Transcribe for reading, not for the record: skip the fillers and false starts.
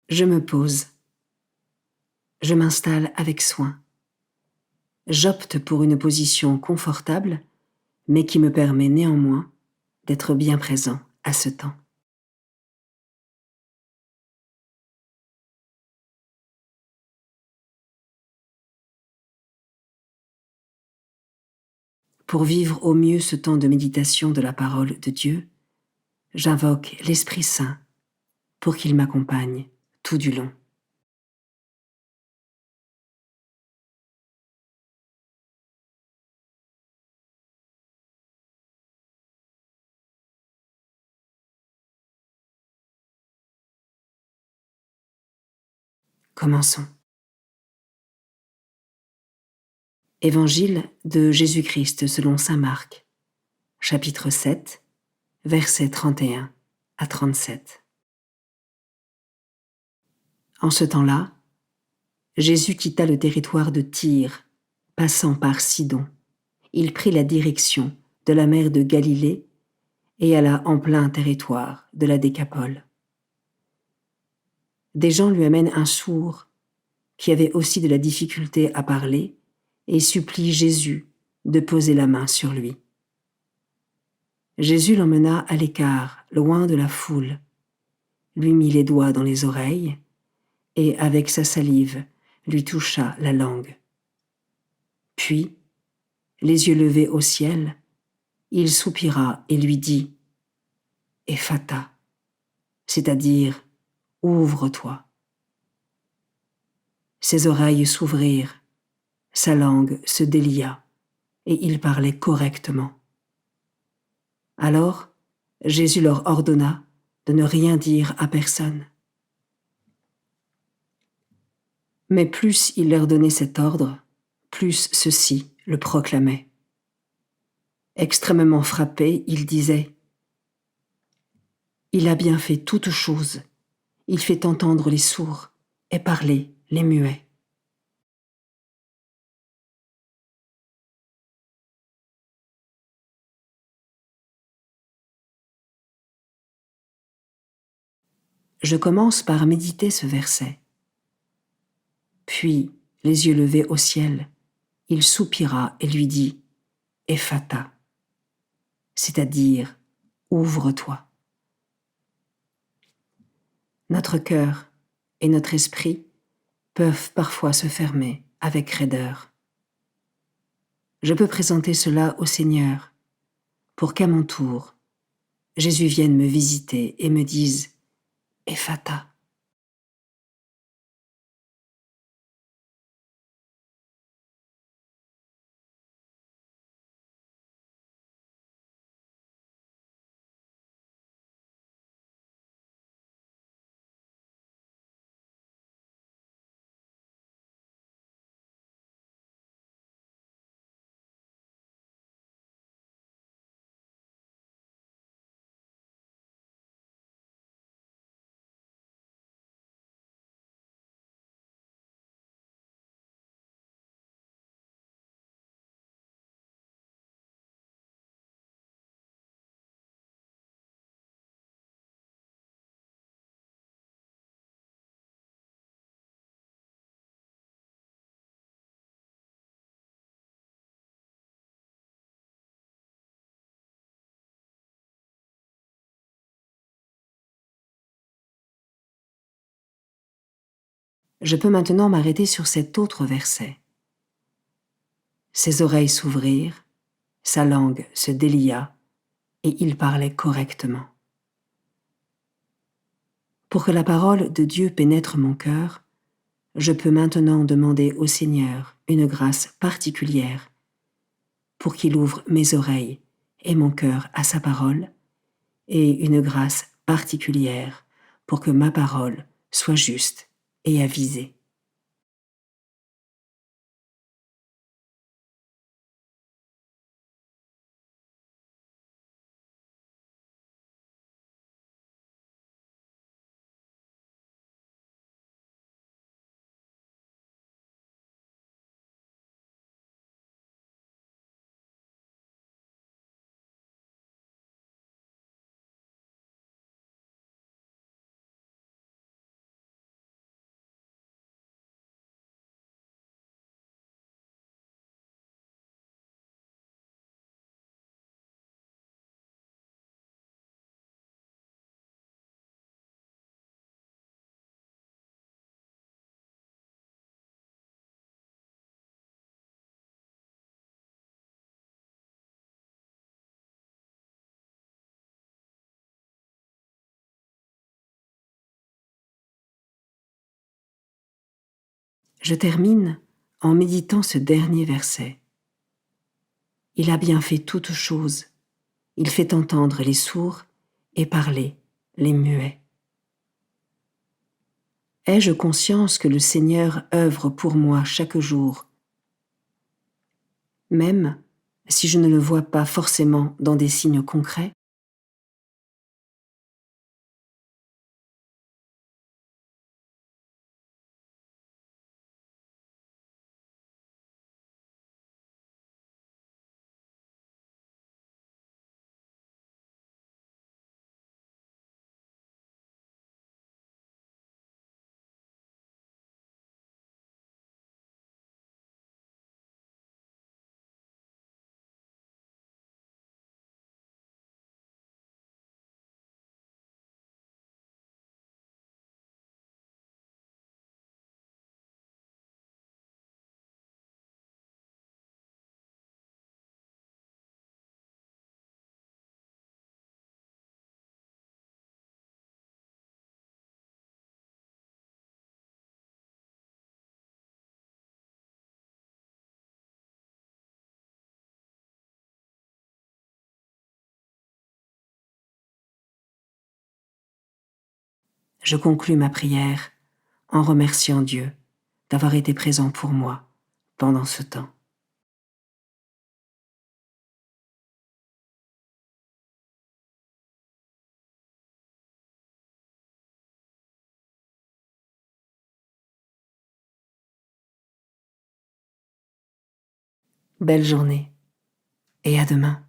Je me pose. Je m'installe avec soin. J'opte pour une position confortable, mais qui me permet néanmoins d'être bien présent à ce temps. Pour vivre au mieux ce temps de méditation de la parole de Dieu, j'invoque l'Esprit Saint pour qu'il m'accompagne tout du long. Commençons. Évangile de Jésus-Christ selon saint Marc, chapitre 7, versets 31 à 37. En ce temps-là, Jésus quitta le territoire de Tyr, passant par Sidon. Il prit la direction de la mer de Galilée et alla en plein territoire de la Décapole. Des gens lui amènent un sourd qui avait aussi de la difficulté à parler et supplie Jésus de poser la main sur lui. Jésus l'emmena à l'écart, loin de la foule, lui mit les doigts dans les oreilles et, avec sa salive, lui toucha la langue. Puis, les yeux levés au ciel, il soupira et lui dit « Ephata », c'est-à-dire « Ouvre-toi ». Ses oreilles s'ouvrirent, sa langue se délia et il parlait correctement. Alors, Jésus leur ordonna de ne rien dire à personne. Mais plus il leur donnait cet ordre, plus ceux-ci le proclamaient. Extrêmement frappé, il disait « Il a bien fait toutes choses. Il fait entendre les sourds et parler les muets. » Je commence par méditer ce verset. Puis, les yeux levés au ciel, il soupira et lui dit « Ephata », c'est-à-dire « Ouvre-toi ». Notre cœur et notre esprit peuvent parfois se fermer avec raideur. Je peux présenter cela au Seigneur pour qu'à mon tour, Jésus vienne me visiter et me dise « Ephata ». Je peux maintenant m'arrêter sur cet autre verset. Ses oreilles s'ouvrirent, sa langue se délia, et il parlait correctement. Pour que la parole de Dieu pénètre mon cœur, je peux maintenant demander au Seigneur une grâce particulière pour qu'il ouvre mes oreilles et mon cœur à sa parole, et une grâce particulière pour que ma parole soit juste et avisée. Je termine en méditant ce dernier verset. Il a bien fait toutes choses. Il fait entendre les sourds et parler les muets. Ai-je conscience que le Seigneur œuvre pour moi chaque jour, même si je ne le vois pas forcément dans des signes concrets? Je conclus ma prière en remerciant Dieu d'avoir été présent pour moi pendant ce temps. Belle journée et à demain.